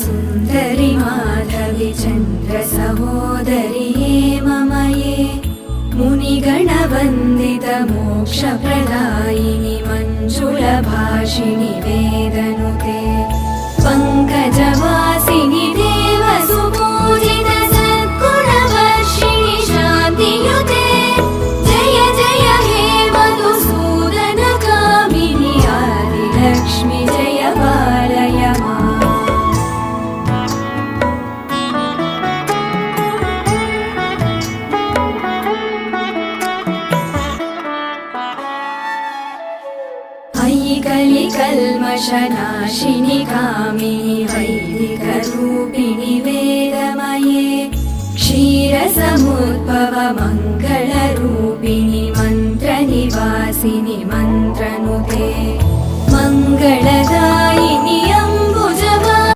सुन्दरि माधवि चन्द्र सहोदरि हेममये मुनिगणवन्दित मोक्षप्रदायिनि मञ्जुलभाषिणि वेदनुते पङ्कजवासिनि देवसुपूजित सद्गुणवर्षिणि शान्तियुते जय जय हे मधुसूदनकामिनि आदिलक्ष्मि जय पालय माम्। कलिकल्मषनाशिनि कामिनि वैदिकरूपिणि वेदमये क्षीरसमुद्भव मङ्गलरूपिणि मन्त्रनिवासिनि मन्त्रनुते मङ्गल